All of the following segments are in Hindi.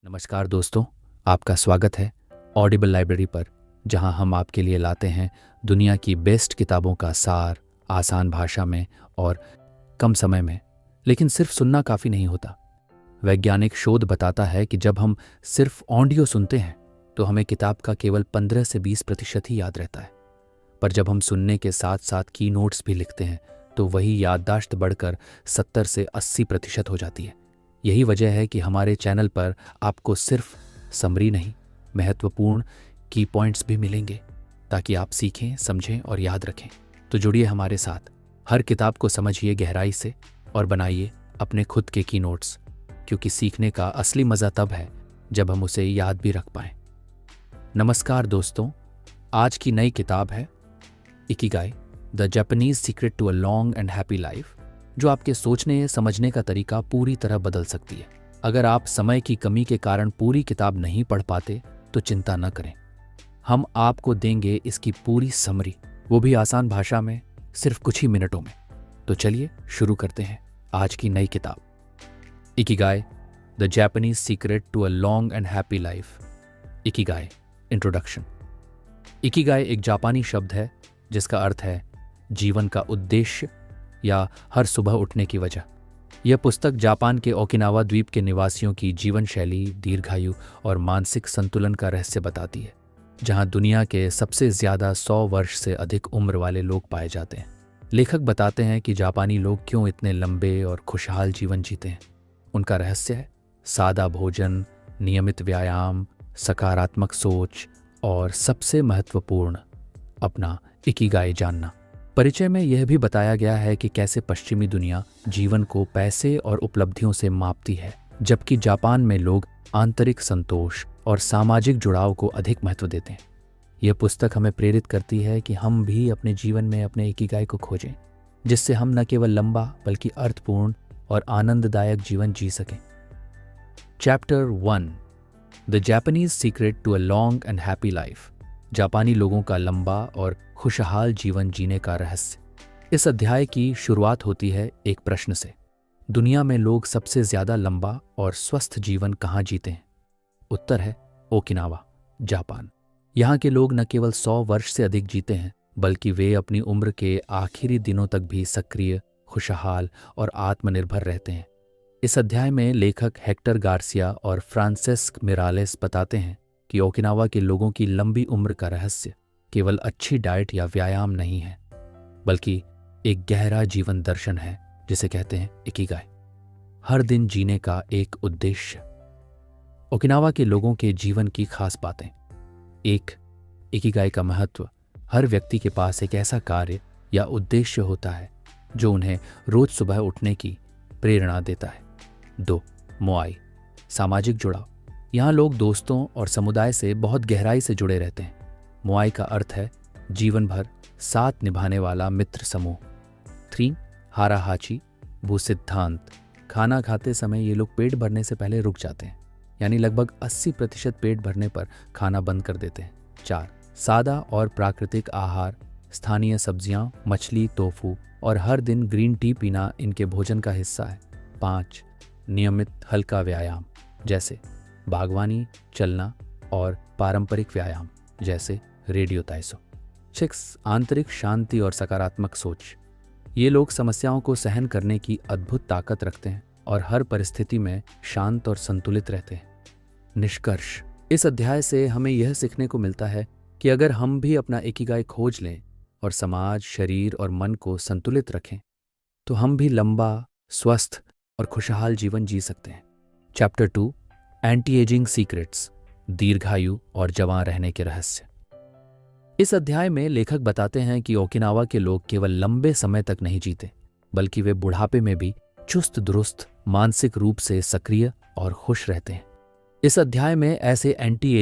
नमस्कार दोस्तों, आपका स्वागत है ऑडिबल लाइब्रेरी पर, जहां हम आपके लिए लाते हैं दुनिया की बेस्ट किताबों का सार आसान भाषा में और कम समय में। लेकिन सिर्फ सुनना काफ़ी नहीं होता। वैज्ञानिक शोध बताता है कि जब हम सिर्फ ऑडियो सुनते हैं तो हमें किताब का केवल 15 से 20% ही याद रहता है। पर जब हम सुनने के साथ साथ की नोट्स भी लिखते हैं तो वही याददाश्त बढ़कर 70 से 80% हो जाती है। यही वजह है कि हमारे चैनल पर आपको सिर्फ समरी नहीं, महत्वपूर्ण की पॉइंट्स भी मिलेंगे, ताकि आप सीखें, समझें और याद रखें। तो जुड़िए हमारे साथ, हर किताब को समझिए गहराई से और बनाइए अपने खुद के की नोट्स, क्योंकि सीखने का असली मज़ा तब है जब हम उसे याद भी रख पाएं। नमस्कार दोस्तों, आज की नई किताब है Ikigai, the Japanese secret to a long and happy life, जो आपके सोचने समझने का तरीका पूरी तरह बदल सकती है। अगर आप समय की कमी के कारण पूरी किताब नहीं पढ़ पाते तो चिंता न करें, हम आपको देंगे इसकी पूरी समरी, वो भी आसान भाषा में, सिर्फ कुछ ही मिनटों में। तो चलिए शुरू करते हैं आज की नई किताब, Ikigai, the Japanese secret to a long and happy life. Ikigai introduction. Ikigai एक जापानी शब्द है जिसका अर्थ है जीवन का उद्देश्य या हर सुबह उठने की वजह। यह पुस्तक जापान के ओकिनावा द्वीप के निवासियों की जीवन शैली, दीर्घायु और मानसिक संतुलन का रहस्य बताती है, जहां दुनिया के सबसे ज्यादा 100 वर्ष से अधिक उम्र वाले लोग पाए जाते हैं। लेखक बताते हैं कि जापानी लोग क्यों इतने लंबे और खुशहाल जीवन जीते हैं। उनका रहस्य है सादा भोजन, नियमित व्यायाम, सकारात्मक सोच और सबसे महत्वपूर्ण, अपना इकिगाई जानना। परिचय में यह भी बताया गया है कि कैसे पश्चिमी दुनिया जीवन को पैसे और उपलब्धियों से मापती है, जबकि जापान में लोग आंतरिक संतोष और सामाजिक जुड़ाव को अधिक महत्व देते हैं। यह पुस्तक हमें प्रेरित करती है कि हम भी अपने जीवन में अपने इकिगाई को खोजें, जिससे हम न केवल लंबा बल्कि अर्थपूर्ण और आनंददायक जीवन जी सकें। Chapter 1, the Japanese secret to a long and happy life, जापानी लोगों का लंबा और खुशहाल जीवन जीने का रहस्य। इस अध्याय की शुरुआत होती है एक प्रश्न से, दुनिया में लोग सबसे ज्यादा लंबा और स्वस्थ जीवन कहाँ जीते हैं? उत्तर है ओकिनावा, जापान। यहाँ के लोग न केवल 100 वर्ष से अधिक जीते हैं, बल्कि वे अपनी उम्र के आखिरी दिनों तक भी सक्रिय, खुशहाल और आत्मनिर्भर रहते हैं। इस अध्याय में लेखक हेक्टर गार्सिया और फ्रांसिस्क मिरालेस बताते हैं कि ओकिनावा के लोगों की लंबी उम्र का रहस्य केवल अच्छी डाइट या व्यायाम नहीं है, बल्कि एक गहरा जीवन दर्शन है जिसे कहते हैं इकिगाई, हर दिन जीने का एक उद्देश्य। ओकिनावा के लोगों के जीवन की खास बातें। 1, इकिगाई का महत्व। हर व्यक्ति के पास एक ऐसा कार्य या उद्देश्य होता है जो उन्हें रोज सुबह उठने की प्रेरणा देता है। 2, मोआई, सामाजिक जुड़ाव। यहाँ लोग दोस्तों और समुदाय से बहुत गहराई से जुड़े रहते हैं। मोआई का अर्थ है जीवन भर साथ निभाने वाला मित्र समूह। 3, हाराहाची, भू सिद्धांत। खाना खाते समय ये लोग पेट भरने से पहले रुक जाते हैं, यानी लगभग 80% पेट भरने पर खाना बंद कर देते हैं। 4, सादा और प्राकृतिक आहार, स्थानीय सब्जियां, मछली, टोफू और हर दिन ग्रीन टी पीना इनके भोजन का हिस्सा है। 5, नियमित हल्का व्यायाम, जैसे बागवानी, चलना और पारंपरिक व्यायाम जैसे रेडियो ताइसो। 6, आंतरिक शांति और सकारात्मक सोच। ये लोग समस्याओं को सहन करने की अद्भुत ताकत रखते हैं और हर परिस्थिति में शांत और संतुलित रहते हैं। निष्कर्ष, इस अध्याय से हमें यह सीखने को मिलता है कि अगर हम भी अपना इकिगाई खोज लें और समाज, शरीर और मन को संतुलित रखें, तो हम भी लंबा, स्वस्थ और खुशहाल जीवन जी सकते हैं। चैप्टर 2, एंटी एजिंग सीक्रेट्स, दीर्घायु और जवान रहने के रहस्य। इस अध्याय में लेखक बताते हैं कि ओकिनावा के लोग केवल लंबे समय तक नहीं जीते, बल्कि वे बुढ़ापे में भी चुस्त दुरुस्त, मानसिक रूप से सक्रिय और खुश रहते हैं। इस अध्याय में ऐसे एंटी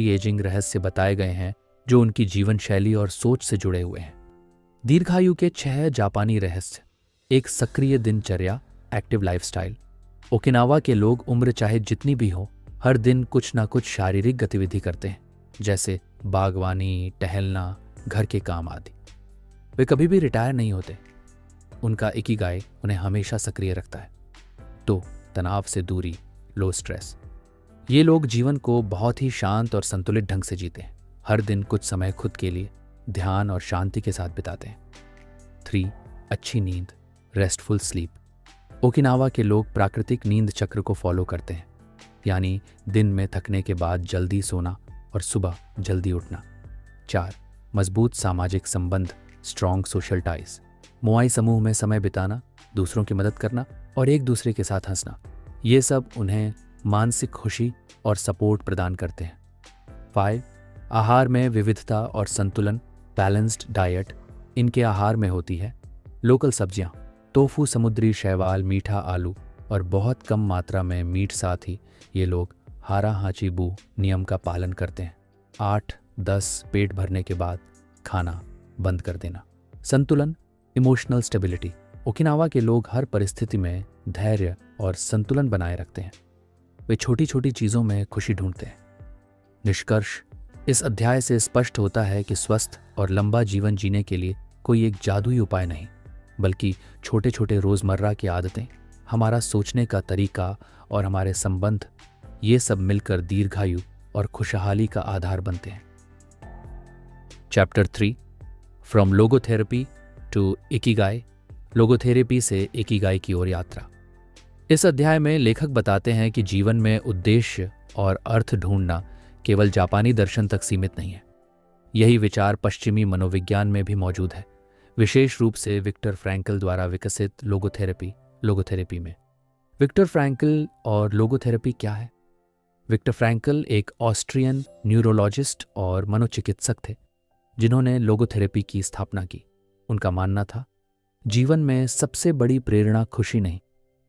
एजिंग रहस्य बताए गए हैं जो उनकी जीवन शैली और सोच से जुड़े हुए हैं। दीर्घायु के 6 जापानी रहस्य। 1, सक्रिय दिनचर्या, एक्टिव लाइफस्टाइल। ओकिनावा के लोग उम्र चाहे जितनी भी हो, हर दिन कुछ ना कुछ शारीरिक गतिविधि करते हैं, जैसे बागवानी, टहलना, घर के काम आदि। वे कभी भी रिटायर नहीं होते। उनका इकिगाई उन्हें हमेशा सक्रिय रखता है। 2, तनाव से दूरी, लो स्ट्रेस। ये लोग जीवन को बहुत ही शांत और संतुलित ढंग से जीते हैं। हर दिन कुछ समय खुद के लिए ध्यान और शांति के साथ बिताते हैं। 3. अच्छी नींद, रेस्टफुल स्लीप। ओकिनावा के लोग प्राकृतिक नींद चक्र को फॉलो करते हैं, यानी दिन में थकने के बाद जल्दी सोना और सुबह जल्दी उठना। 4. मजबूत सामाजिक संबंध, स्ट्रॉन्ग सोशल टाइज। मोआई समूह में समय बिताना, दूसरों की मदद करना और एक दूसरे के साथ हंसना, ये सब उन्हें मानसिक खुशी और सपोर्ट प्रदान करते हैं। 5. आहार में विविधता और संतुलन, बैलेंस्ड डाइट इनके आहार में होती है। लोकल सब्जियां, टोफू, समुद्री शैवाल, मीठा आलू और बहुत कम मात्रा में मीट। साथ ही ये लोग हारा हाची बू नियम का पालन करते हैं। 8-10 पेट भरने के बाद खाना बंद कर देना। संतुलन, इमोशनल स्टेबिलिटी। ओकिनावा के लोग हर परिस्थिति में धैर्य और संतुलन बनाए रखते हैं। वे छोटी छोटी चीज़ों में खुशी ढूंढते हैं। निष्कर्ष, इस अध्याय से स्पष्ट होता है कि स्वस्थ और लंबा जीवन जीने के लिए कोई एक जादुई उपाय नहीं, बल्कि छोटे छोटे रोज़मर्रा की आदतें, हमारा सोचने का तरीका और हमारे संबंध, ये सब मिलकर दीर्घायु और खुशहाली का आधार बनते हैं। Chapter 3, from logotherapy to Ikigai. Logotherapy से इकिगाई की ओर यात्रा। इस अध्याय में लेखक बताते हैं कि जीवन में उद्देश्य और अर्थ ढूंढना केवल जापानी दर्शन तक सीमित नहीं है। यही विचार पश्चिमी मनोविज्ञान में भी मौजूद है, विशेष रूप से विक्टर फ्रैंकल द्वारा विकसित लोगोथेरेपी में। विक्टर फ्रैंकल और लोगोथेरेपी क्या है? विक्टर फ्रैंकल एक ऑस्ट्रियन न्यूरोलॉजिस्ट और मनोचिकित्सक थे जिन्होंने लोगोथेरेपी की स्थापना की। उनका मानना था, जीवन में सबसे बड़ी प्रेरणा खुशी नहीं,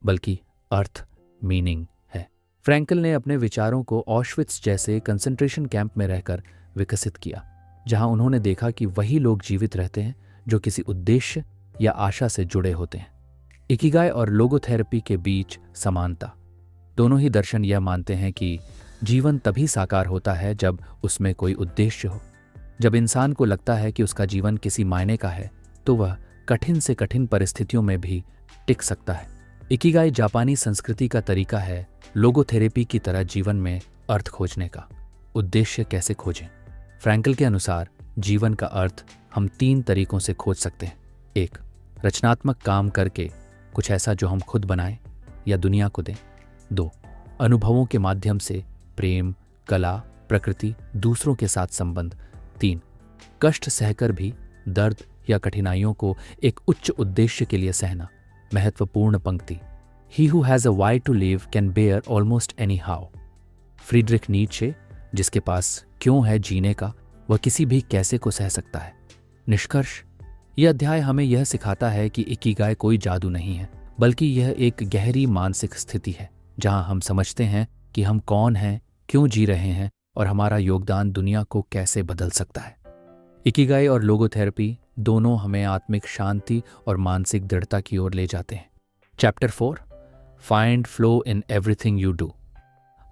बल्कि अर्थ, मीनिंग है। फ्रैंकल ने अपने विचारों को ऑश्विट्स जैसे कंसंट्रेशन कैंप में रहकर विकसित किया, जहां उन्होंने देखा कि वही लोग जीवित रहते हैं जो किसी उद्देश्य या आशा से जुड़े होते हैं। इकिगाई और लोगोथेरेपी के बीच समानता। दोनों ही दर्शन यह मानते हैं कि जीवन तभी साकार होता है जब उसमें कोई उद्देश्य हो। जब इंसान को लगता है कि उसका जीवन किसी मायने का है, तो वह कठिन से कठिन परिस्थितियों में भी टिक सकता है। इकिगाई जापानी संस्कृति का तरीका है लोगोथेरेपी की तरह जीवन में अर्थ खोजने का। उद्देश्य कैसे खोजें? फ्रैंकल के अनुसार जीवन का अर्थ हम 3 तरीकों से खोज सकते हैं। 1. रचनात्मक काम करके कुछ ऐसा जो हम खुद बनाएं या दुनिया को दें। 2. अनुभवों के माध्यम से प्रेम, कला, प्रकृति, दूसरों के साथ संबंध। 3. कष्ट सहकर भी दर्द या कठिनाइयों को एक उच्च उद्देश्य के लिए सहना। महत्वपूर्ण पंक्ति, He who has a why to live can bear almost anyhow। Friedrich Nietzsche, जिसके पास क्यों है जीने का, वह किसी भी कैसे को सह सकता है। निष्कर्ष, यह अध्याय हमें यह सिखाता है कि इकिगाई कोई जादू नहीं है, बल्कि यह एक गहरी मानसिक स्थिति है जहां हम समझते हैं कि हम कौन हैं, क्यों जी रहे हैं और हमारा योगदान दुनिया को कैसे बदल सकता है। इकिगाई और लोगोथेरेपी दोनों हमें आत्मिक शांति और मानसिक दृढ़ता की ओर ले जाते हैं। Chapter 4, find flow in everything you do.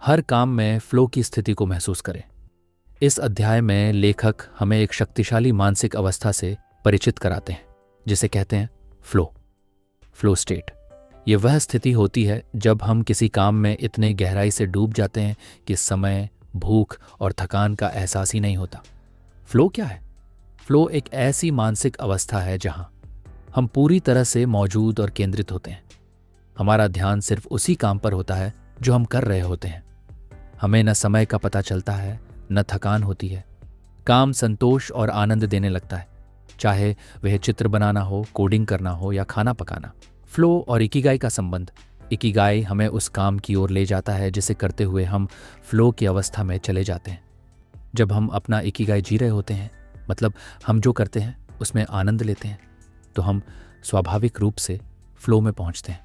हर काम में फ्लो की स्थिति को महसूस करें। इस अध्याय में लेखक हमें एक शक्तिशाली मानसिक अवस्था से परिचित कराते हैं जिसे कहते हैं फ्लो स्टेट। ये वह स्थिति होती है जब हम किसी काम में इतने गहराई से डूब जाते हैं कि समय, भूख और थकान का एहसास ही नहीं होता। फ्लो क्या है? फ्लो एक ऐसी मानसिक अवस्था है जहां हम पूरी तरह से मौजूद और केंद्रित होते हैं। हमारा ध्यान सिर्फ उसी काम पर होता है जो हम कर रहे होते हैं। हमें न समय का पता चलता है, न थकान होती है। काम संतोष और आनंद देने लगता है, चाहे वह चित्र बनाना हो, कोडिंग करना हो या खाना पकाना। फ्लो और इकिगाई का संबंध। इकिगाई हमें उस काम की ओर ले जाता है जिसे करते हुए हम फ्लो की अवस्था में चले जाते हैं। जब हम अपना इकिगाई जी रहे होते हैं, मतलब हम जो करते हैं उसमें आनंद लेते हैं, तो हम स्वाभाविक रूप से फ्लो में पहुंचते हैं।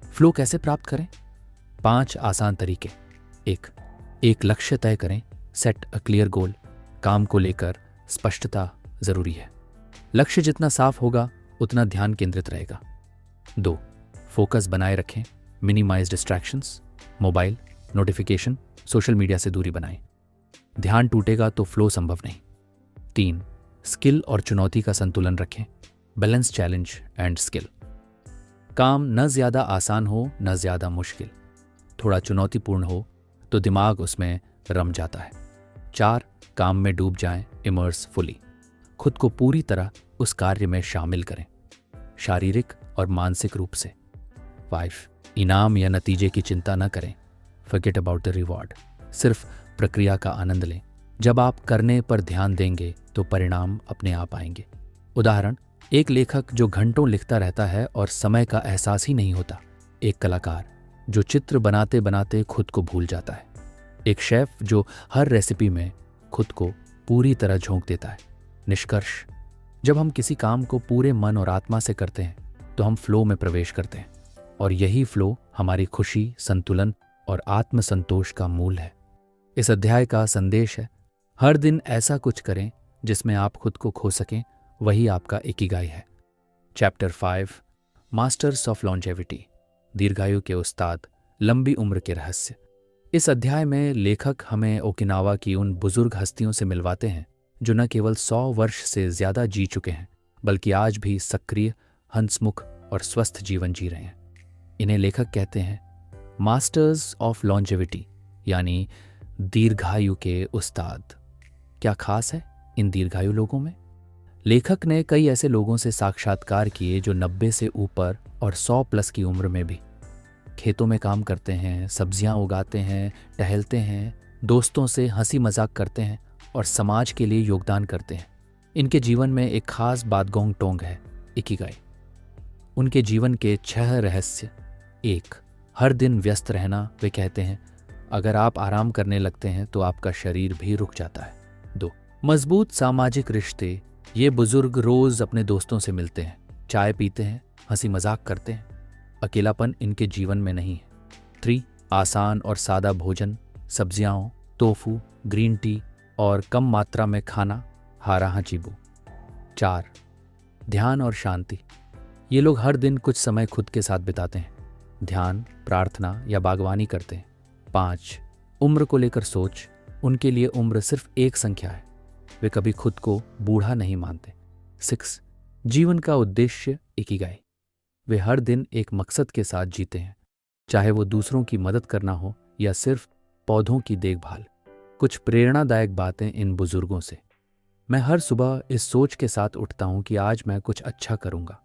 फ्लो कैसे प्राप्त करें? 5 आसान तरीके। 1. एक लक्ष्य तय करें, सेट अ क्लियर गोल। काम को लेकर स्पष्टता जरूरी है। लक्ष्य जितना साफ होगा उतना ध्यान केंद्रित रहेगा। 2. फोकस बनाए रखें, minimise distractions, mobile, notification, social media से दूरी बनाएं। ध्यान टूटेगा तो फ्लो संभव नहीं। 3. स्किल और चुनौती का संतुलन रखें, बैलेंस चैलेंज एंड स्किल। काम न ज्यादा आसान हो न ज्यादा मुश्किल, थोड़ा चुनौतीपूर्ण हो तो दिमाग उसमें रम जाता है। 4 काम में डूब जाएं, इमर्स फुली। खुद को पूरी तरह उस कार्य में शामिल करें, शारीरिक और मानसिक रूप से। 5 इनाम या नतीजे की चिंता न करें, फॉरगेट अबाउट द रिवॉर्ड। सिर्फ प्रक्रिया का आनंद लें। जब आप करने पर ध्यान देंगे तो परिणाम अपने आप आएंगे। उदाहरण, एक लेखक जो घंटों लिखता रहता है और समय का एहसास ही नहीं होता। एक कलाकार जो चित्र बनाते बनाते खुद को भूल जाता है। एक शेफ जो हर रेसिपी में खुद को पूरी तरह झोंक देता है। निष्कर्ष, जब हम किसी काम को पूरे मन और आत्मा से करते हैं तो हम फ्लो में प्रवेश करते हैं, और यही फ्लो हमारी खुशी, संतुलन और आत्मसंतोष का मूल है। इस अध्याय का संदेश है, हर दिन ऐसा कुछ करें जिसमें आप खुद को खो सकें, वही आपका इकिगाई है। चैप्टर 5 मास्टर्स ऑफ लॉन्जेविटी, दीर्घायु के उस्ताद, लंबी उम्र के रहस्य। इस अध्याय में लेखक हमें ओकिनावा की उन बुजुर्ग हस्तियों से मिलवाते हैं जो न केवल 100 वर्ष से ज्यादा जी चुके हैं, बल्कि आज भी सक्रिय, हंसमुख और स्वस्थ जीवन जी रहे हैं। इन्हें लेखक कहते हैं मास्टर्स ऑफ लॉन्जेविटी, यानी दीर्घायु के उस्ताद। क्या खास है इन दीर्घायु लोगों में? लेखक ने कई ऐसे लोगों से साक्षात्कार किए जो 90 से ऊपर और 100 प्लस की उम्र में भी खेतों में काम करते हैं, सब्जियां उगाते हैं, टहलते हैं, दोस्तों से हंसी मजाक करते हैं और समाज के लिए योगदान करते हैं। इनके जीवन में एक खास बात गोंग टोंग है, इकिगाई। उनके जीवन के 6 रहस्य। 1 हर दिन व्यस्त रहना। वे कहते हैं अगर आप आराम करने लगते हैं तो आपका शरीर भी रुक जाता है। 2 मजबूत सामाजिक रिश्ते। ये बुजुर्ग रोज अपने दोस्तों से मिलते हैं, चाय पीते हैं, हंसी मजाक करते हैं। अकेलापन इनके जीवन में नहीं है। 3 आसान और सादा भोजन, सब्जियां, टोफू, ग्रीन टी और कम मात्रा में खाना, हारा हचीबू। 4 ध्यान और शांति। ये लोग हर दिन कुछ समय खुद के साथ बिताते हैं, ध्यान, प्रार्थना या बागवानी करते हैं। 5 उम्र को लेकर सोच। उनके लिए उम्र सिर्फ एक संख्या है, वे कभी खुद को बूढ़ा नहीं मानते। 6 जीवन का उद्देश्य, इकिगाई। वे हर दिन एक मकसद के साथ जीते हैं, चाहे वो दूसरों की मदद करना हो या सिर्फ पौधों की देखभाल। कुछ प्रेरणादायक बातें इन बुजुर्गों से। मैं हर सुबह इस सोच के साथ उठता हूं कि आज मैं कुछ अच्छा करूंगा।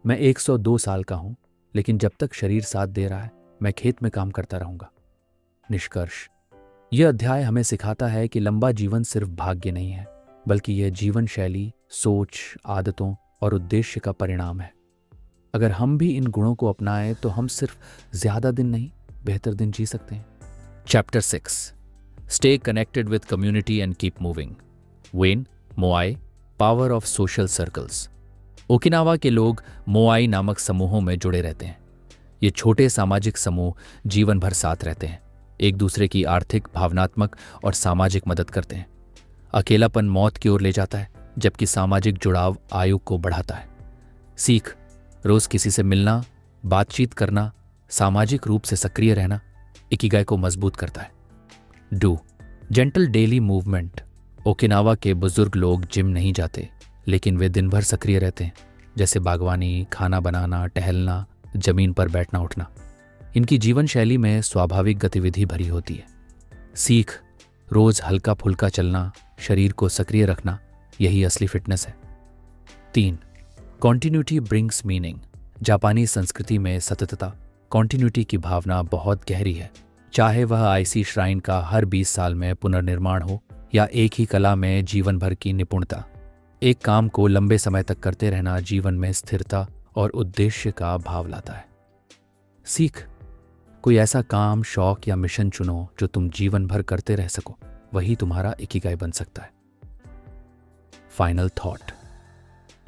मैं 102 साल का हूं, लेकिन जब तक शरीर साथ दे रहा है मैं खेत में काम करता रहूंगा। निष्कर्ष, यह अध्याय हमें सिखाता है कि लंबा जीवन सिर्फ भाग्य नहीं है, बल्कि यह जीवन शैली, सोच, आदतों और उद्देश्य का परिणाम है। अगर हम भी इन गुणों को अपनाएं तो हम सिर्फ ज्यादा दिन नहीं, बेहतर दिन जी सकते हैं। Chapter 6 stay connected with community and keep moving. When moai, power of social circles. Okinawa के लोग मोआई नामक समूहों में जुड़े रहते हैं। ये छोटे सामाजिक समूह जीवन भर साथ रहते हैं, एक दूसरे की आर्थिक, भावनात्मक और सामाजिक मदद करते हैं। अकेलापन मौत की ओर ले जाता है, जबकि सामाजिक जुड़ाव आयु को बढ़ाता है। सीख, रोज किसी से मिलना, बातचीत करना, सामाजिक रूप से सक्रिय रहना इकिगाई को मजबूत करता है। Do, gentle daily movement. Okinawa के बुजुर्ग लोग जिम नहीं जाते, लेकिन वे दिन भर सक्रिय रहते हैं, जैसे बागवानी, खाना बनाना, टहलना, जमीन पर बैठना उठना। इनकी जीवन शैली में स्वाभाविक गतिविधि भरी होती है। सीख, रोज हल्का फुल्का चलना, शरीर को सक्रिय रखना, यही असली फिटनेस है। 3 कॉन्टिन्यूटी ब्रिंग्स मीनिंग। जापानी संस्कृति में सततता, कॉन्टिन्यूटी की भावना बहुत गहरी है। चाहे वह आईसी श्राइन का हर 20 साल में पुनर्निर्माण हो या एक ही कला में जीवन भर की निपुणता। एक काम को लंबे समय तक करते रहना जीवन में स्थिरता और उद्देश्य का भाव लाता है। सीख, कोई ऐसा काम, शौक या मिशन चुनो जो तुम जीवन भर करते रह सको, वही तुम्हारा इकिगाई बन सकता है। Final thought.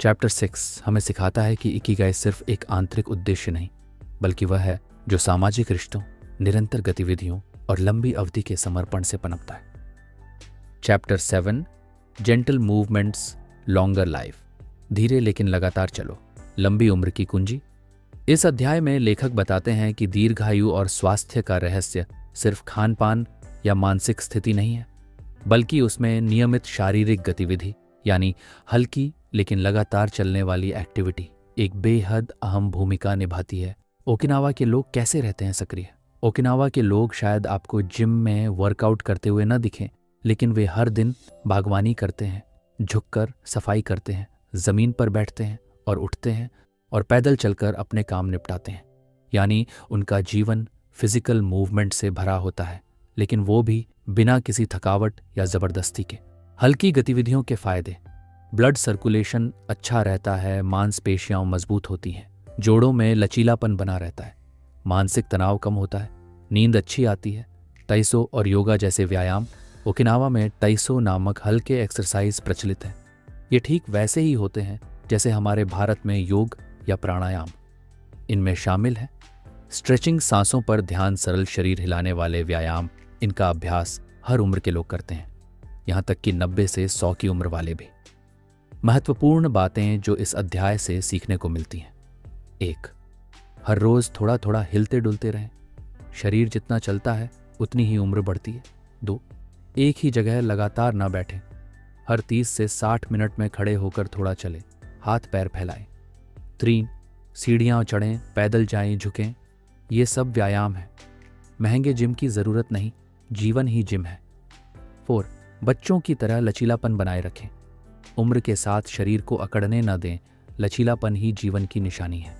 चैप्टर 6 हमें सिखाता है कि इकिगाई सिर्फ एक आंतरिक उद्देश्य नहीं, बल्कि वह है जो सामाजिक रिश्तों, निरंतर गतिविधियों और लंबी अवधि के समर्पण से पनपता है। Chapter 7 gentle movements, longer life. धीरे लेकिन लगातार चलो, लंबी उम्र की कुंजी। इस अध्याय में लेखक बताते हैं कि दीर्घायु और स्वास्थ्य का रहस्य सिर्फ खान पान या मानसिक स्थिति नहीं है, बल्कि उसमें नियमित शारीरिक गतिविधि, यानी हल्की लेकिन लगातार चलने वाली एक्टिविटी, एक बेहद अहम भूमिका निभाती है। ओकिनावा के लोग कैसे रहते हैं सक्रिय? ओकिनावा के लोग शायद आपको जिम में वर्कआउट करते हुए न दिखें, लेकिन वे हर दिन बागवानी करते हैं, झुककर सफाई करते हैं, ज़मीन पर बैठते हैं और उठते हैं और पैदल चलकर अपने काम निपटाते हैं। यानी उनका जीवन फिजिकल मूवमेंट से भरा होता है, लेकिन वो भी बिना किसी थकावट या ज़बरदस्ती के। हल्की गतिविधियों के फायदे: ब्लड सर्कुलेशन अच्छा रहता है, मांसपेशियां मजबूत होती हैं, जोड़ों में लचीलापन बना रहता है, मानसिक तनाव कम होता है, नींद अच्छी आती है। ताइसो और योगा जैसे व्यायाम, ओकिनावा में ताइसो नामक हल्के एक्सरसाइज प्रचलित हैं। ये ठीक वैसे ही होते हैं जैसे हमारे भारत में योग या प्राणायाम। इनमें शामिल है स्ट्रेचिंग, सांसों पर ध्यान, सरल शरीर हिलाने वाले व्यायाम। इनका अभ्यास हर उम्र के लोग करते हैं, यहाँ तक कि 90 से 100 की उम्र वाले भी। महत्वपूर्ण बातें जो इस अध्याय से सीखने को मिलती हैं: 1. हर रोज थोड़ा थोड़ा हिलते डुलते रहें। शरीर जितना चलता है उतनी ही उम्र बढ़ती है। 2. एक ही जगह लगातार ना बैठें। हर 30 से 60 मिनट में खड़े होकर थोड़ा चलें, हाथ पैर फैलाएं। 3. सीढ़ियाँ चढ़ें, पैदल जाएं, झुकें। ये सब व्यायाम है। महंगे जिम की ज़रूरत नहीं, जीवन ही जिम है। 4. बच्चों की तरह लचीलापन बनाए रखें। उम्र के साथ शरीर को अकड़ने न दें, लचीलापन ही जीवन की निशानी है।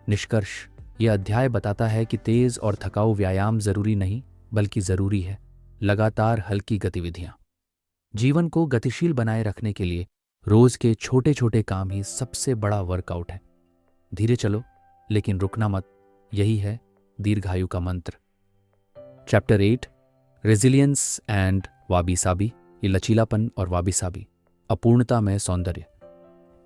निष्कर्ष: यह अध्याय बताता है कि तेज और थकाऊ व्यायाम जरूरी नहीं, बल्कि जरूरी है लगातार हल्की गतिविधियां। जीवन को गतिशील बनाए रखने के लिए रोज के छोटे छोटे काम ही सबसे बड़ा वर्कआउट है। धीरे चलो, लेकिन रुकना मत। यही है दीर्घायु का मंत्र। Chapter 8, resilience and वाबी Sabi. ये लचीलापन और वाबी साबी, अपूर्णता में सौंदर्य।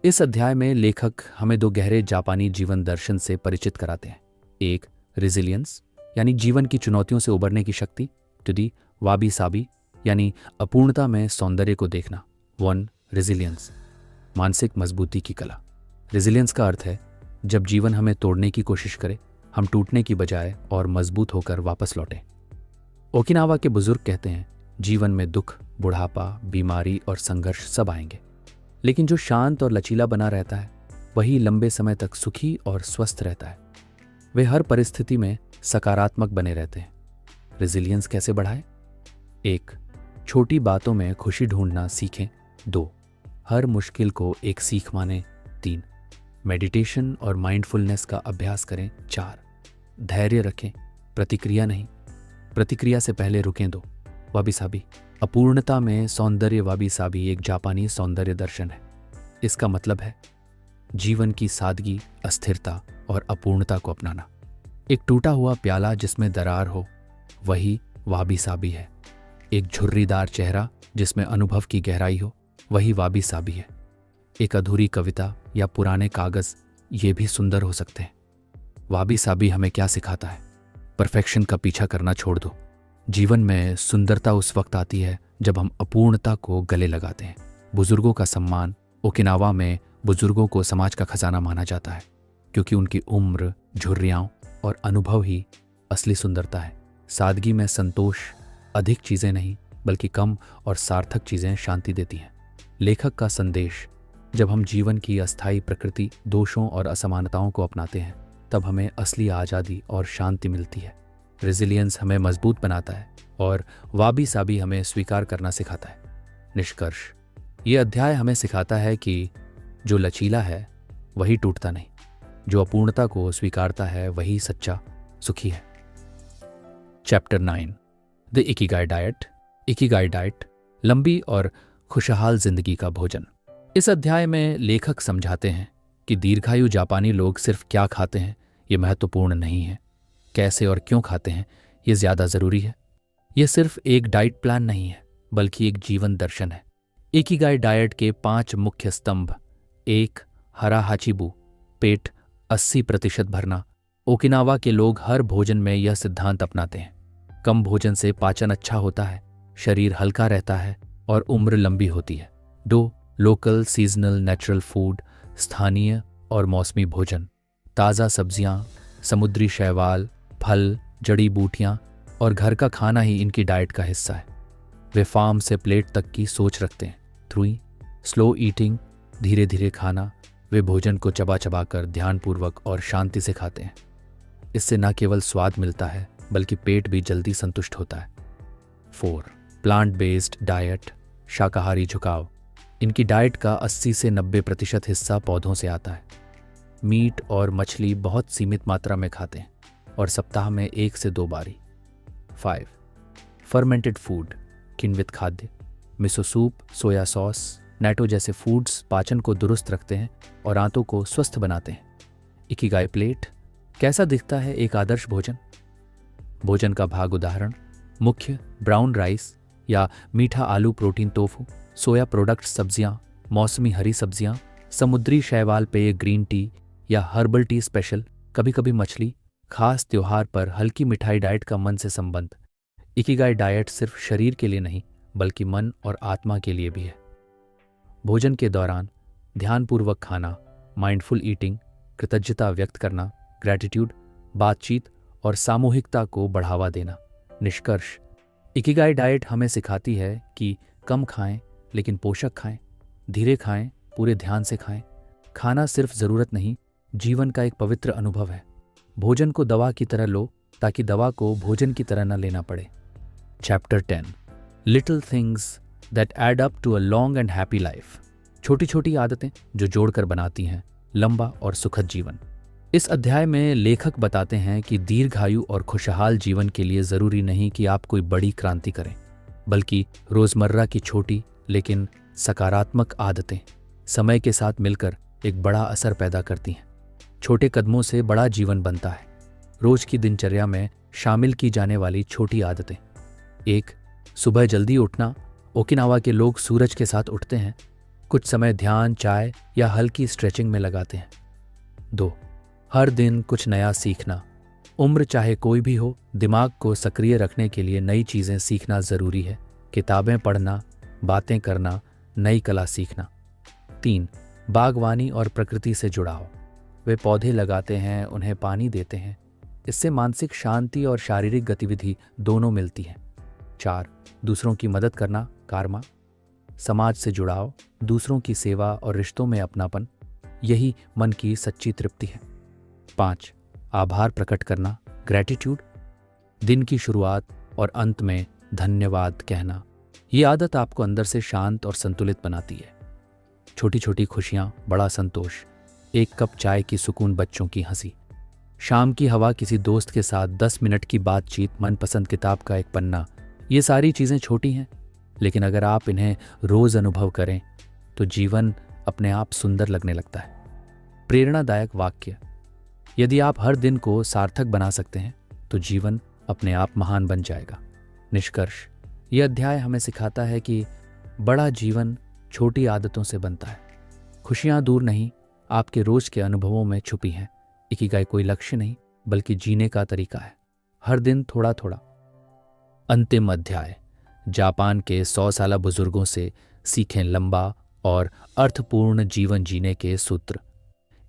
इस अध्याय में लेखक हमें 2 गहरे जापानी जीवन दर्शन से परिचित कराते हैं। एक, रेजिलियंस यानी जीवन की चुनौतियों से उबरने की शक्ति, टू दी वाबी साबी यानी अपूर्णता में सौंदर्य को देखना। 1. रेजिलियंस, मानसिक मजबूती की कला। रेजिलियंस का अर्थ है जब जीवन हमें तोड़ने की कोशिश करे, हम टूटने की बजाय और मजबूत होकर वापस लौटें। ओकिनावा के बुजुर्ग कहते हैं, जीवन में दुख, बुढ़ापा, बीमारी और संघर्ष सब आएंगे, लेकिन जो शांत और लचीला बना रहता है वही लंबे समय तक सुखी और स्वस्थ रहता है। वे हर परिस्थिति में सकारात्मक बने रहते हैं। रेजिलियंस कैसे बढ़ाएं? 1. छोटी बातों में खुशी ढूंढना सीखें। 2. हर मुश्किल को एक सीख मानें। 3. मेडिटेशन और माइंडफुलनेस का अभ्यास करें। 4. धैर्य रखें, प्रतिक्रिया नहीं, प्रतिक्रिया से पहले रुकें दो। वाबी साबी, अपूर्णता में सौंदर्य। वाबी साबी एक जापानी सौंदर्य दर्शन है। इसका मतलब है जीवन की सादगी, अस्थिरता और अपूर्णता को अपनाना। एक टूटा हुआ प्याला जिसमें दरार हो, वही वाबी साबी है। एक झुर्रीदार चेहरा जिसमें अनुभव की गहराई हो, वही वाबी साबी है। एक अधूरी कविता या पुराने कागज, ये भी सुंदर हो सकते हैं। वाबी साबी हमें क्या सिखाता है? परफेक्शन का पीछा करना छोड़ दो। जीवन में सुंदरता उस वक्त आती है जब हम अपूर्णता को गले लगाते हैं। बुजुर्गों का सम्मान। ओकिनावा में बुजुर्गों को समाज का खजाना माना जाता है, क्योंकि उनकी उम्र, झुर्रियाँ और अनुभव ही असली सुंदरता है। सादगी में संतोष, अधिक चीज़ें नहीं बल्कि कम और सार्थक चीज़ें शांति देती हैं। लेखक का संदेश: जब हम जीवन की अस्थायी प्रकृति, दोषों और असमानताओं को अपनाते हैं, तब हमें असली आज़ादी और शांति मिलती है। रेजिलियंस हमें मजबूत बनाता है और वाबी साबी हमें स्वीकार करना सिखाता है। निष्कर्ष: ये अध्याय हमें सिखाता है कि जो लचीला है वही टूटता नहीं, जो अपूर्णता को स्वीकारता है वही सच्चा सुखी है। Chapter 9, the Ikigai diet. Ikigai diet, लंबी और खुशहाल जिंदगी का भोजन। इस अध्याय में लेखक समझाते हैं कि दीर्घायु जापानी लोग सिर्फ क्या खाते हैं ये महत्वपूर्ण नहीं है, कैसे और क्यों खाते हैं ये ज्यादा जरूरी है। यह सिर्फ एक डाइट प्लान नहीं है, बल्कि एक जीवन दर्शन है। इकिगाई डाइट के 5 मुख्य स्तंभ। 1. हरा हाचिबू, पेट 80% भरना। ओकिनावा के लोग हर भोजन में यह सिद्धांत अपनाते हैं। कम भोजन से पाचन अच्छा होता है, शरीर हल्का रहता है और उम्र लंबी होती है। 2. लोकल, सीजनल, नेचुरल फूड, स्थानीय और मौसमी भोजन। ताज़ा सब्जियां, समुद्री शैवाल, फल, जड़ी बूटियां और घर का खाना ही इनकी डाइट का हिस्सा है। वे फार्म से प्लेट तक की सोच रखते हैं। 3. स्लो ईटिंग, धीरे धीरे खाना। वे भोजन को चबा चबा कर ध्यानपूर्वक और शांति से खाते हैं। इससे न केवल स्वाद मिलता है बल्कि पेट भी जल्दी संतुष्ट होता है। 4. प्लांट बेस्ड डाइट, शाकाहारी झुकाव। इनकी डाइट का 80 से 90% हिस्सा पौधों से आता है। मीट और मछली बहुत सीमित मात्रा में खाते हैं और सप्ताह में 1 से 2 बारी। 5. फर्मेंटेड फूड, किण्वित खाद्य। Miso soup, soya sauce, NATO जैसे फूड्स पाचन को दुरुस्त रखते हैं और आंतों को स्वस्थ बनाते हैं। इकिगाई प्लेट, कैसा दिखता है एक आदर्श भोजन? भोजन का भाग उदाहरण: मुख्य ब्राउन राइस या मीठा आलू प्रोटीन टोफू, सोया प्रोडक्ट्स सब्जियां, मौसमी हरी सब्जियां, समुद्री शैवाल पेय ग्रीन टी या हर्बल टी स्पेशल, कभी कभी मछली। खास त्योहार पर हल्की मिठाई। डाइट का मन से संबंध। इकिगाई डाइट सिर्फ शरीर के लिए नहीं बल्कि मन और आत्मा के लिए भी है। भोजन के दौरान ध्यानपूर्वक खाना, माइंडफुल ईटिंग, कृतज्ञता व्यक्त करना, ग्रैटिट्यूड, बातचीत और सामूहिकता को बढ़ावा देना। निष्कर्ष: इकिगाई डाइट हमें सिखाती है कि कम खाएं लेकिन पोषक खाएं, धीरे खाएं, पूरे ध्यान से खाएं। खाना सिर्फ जरूरत नहीं, जीवन का एक पवित्र अनुभव है। भोजन को दवा की तरह लो ताकि दवा को भोजन की तरह न लेना पड़े। Chapter 10, little things that add up to a long and happy life. छोटी छोटी आदतें जो जोड़कर बनाती हैं लंबा और सुखद जीवन। इस अध्याय में लेखक बताते हैं कि दीर्घायु और खुशहाल जीवन के लिए जरूरी नहीं कि आप कोई बड़ी क्रांति करें, बल्कि रोजमर्रा की छोटी लेकिन सकारात्मक आदतें समय के साथ मिलकर एक बड़ा असर पैदा करती हैं। छोटे कदमों से बड़ा जीवन बनता है। रोज की दिनचर्या में शामिल की जाने वाली छोटी आदतें: 1. सुबह जल्दी उठना। ओकिनावा के लोग सूरज के साथ उठते हैं, कुछ समय ध्यान, चाय या हल्की स्ट्रेचिंग में लगाते हैं। 2. हर दिन कुछ नया सीखना। उम्र चाहे कोई भी हो, दिमाग को सक्रिय रखने के लिए नई चीजें सीखना जरूरी है। किताबें पढ़ना, बातें करना, नई कला सीखना। 3. बागवानी और प्रकृति से जुड़ाव। वे पौधे लगाते हैं, उन्हें पानी देते हैं। इससे मानसिक शांति और शारीरिक गतिविधि दोनों मिलती है। 4. दूसरों की मदद करना, कार्मा। समाज से जुड़ाव, दूसरों की सेवा और रिश्तों में अपनापन, यही मन की सच्ची तृप्ति है। 5. आभार प्रकट करना, ग्रैटिट्यूड। दिन की शुरुआत और अंत में धन्यवाद कहना। ये आदत आपको अंदर से शांत और संतुलित बनाती है। छोटी छोटी खुशियां, बड़ा संतोष। 1 कप चाय की सुकून, बच्चों की हंसी, शाम की हवा, किसी दोस्त के साथ 10 मिनट की बातचीत, मनपसंद किताब का एक पन्ना। ये सारी चीजें छोटी हैं, लेकिन अगर आप इन्हें रोज अनुभव करें तो जीवन अपने आप सुंदर लगने लगता है। प्रेरणादायक वाक्य: यदि आप हर दिन को सार्थक बना सकते हैं तो जीवन अपने आप महान बन जाएगा। निष्कर्ष: यह अध्याय हमें सिखाता है कि बड़ा जीवन छोटी आदतों से बनता है। खुशियां दूर नहीं, आपके रोज के अनुभवों में छुपी हैं। इकिगाई कोई लक्ष्य नहीं बल्कि जीने का तरीका है, हर दिन थोड़ा थोड़ा। अंतिम अध्याय: जापान के 100 साला बुजुर्गों से सीखें लंबा और अर्थपूर्ण जीवन जीने के सूत्र।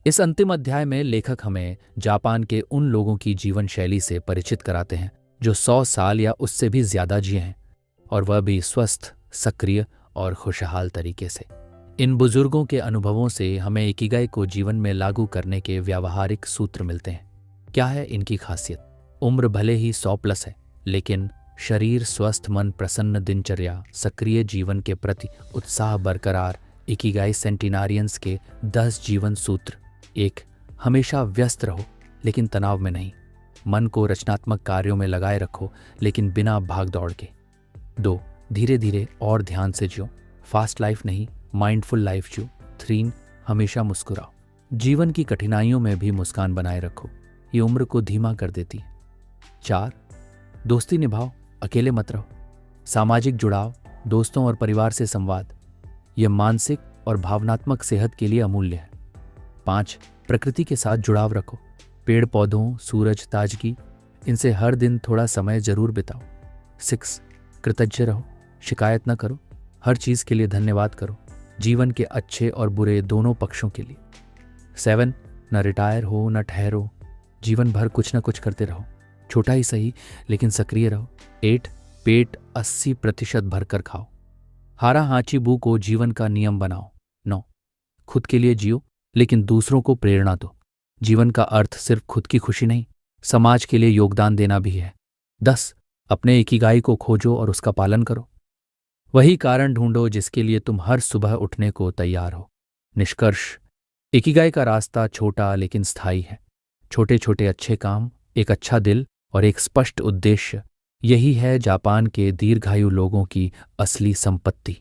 इस अंतिम अध्याय में लेखक हमें जापान के उन लोगों की जीवन शैली से परिचित कराते हैं जो 100 साल या उससे भी ज्यादा जिए हैं, और वह भी स्वस्थ, सक्रिय और खुशहाल तरीके से। इन बुजुर्गों के अनुभवों से हमें इकिगाई को जीवन में लागू करने के व्यावहारिक सूत्र मिलते हैं। क्या है इनकी खासियत? उम्र भले ही 100+ है, लेकिन शरीर स्वस्थ, मन प्रसन्न, दिनचर्या सक्रिय, जीवन के प्रति उत्साह बरकरार। इकिगाई सेंटिनारियंस के 10 जीवन सूत्र: 1. हमेशा व्यस्त रहो लेकिन तनाव में नहीं। मन को रचनात्मक कार्यों में लगाए रखो लेकिन बिना भाग दौड़ के। 2. धीरे धीरे और ध्यान से जियो, फास्ट लाइफ नहीं, माइंडफुल लाइफ जियो। 3. हमेशा मुस्कुराओ, जीवन की कठिनाइयों में भी मुस्कान बनाए रखो, ये उम्र को धीमा कर देती है। 4. दोस्ती निभाओ, अकेले मत रहो। सामाजिक जुड़ाव, दोस्तों और परिवार से संवाद, यह मानसिक और भावनात्मक सेहत के लिए अमूल्य है। 5. प्रकृति के साथ जुड़ाव रखो, पेड़ पौधों, सूरज, ताजगी, इनसे हर दिन थोड़ा समय जरूर बिताओ। 6. कृतज्ञ रहो, शिकायत न करो, हर चीज के लिए धन्यवाद करो, जीवन के अच्छे और बुरे दोनों पक्षों के लिए। 7. न रिटायर हो न ठहरो, जीवन भर कुछ न कुछ करते रहो, छोटा ही सही लेकिन सक्रिय रहो। 8. पेट 80% भरकर खाओ, हारा हाची बू को जीवन का नियम बनाओ। 9. खुद के लिए जियो लेकिन दूसरों को प्रेरणा दो, जीवन का अर्थ सिर्फ खुद की खुशी नहीं, समाज के लिए योगदान देना भी है। 10. अपने इकिगाई को खोजो और उसका पालन करो। वही कारण ढूंढो जिसके लिए तुम हर सुबह उठने को तैयार हो। निष्कर्ष, इकिगाई का रास्ता छोटा लेकिन स्थायी है। छोटे छोटे अच्छे काम, एक अच्छा दिल और एक स्पष्ट उद्देश्य, यही है जापान के दीर्घायु लोगों की असली संपत्ति।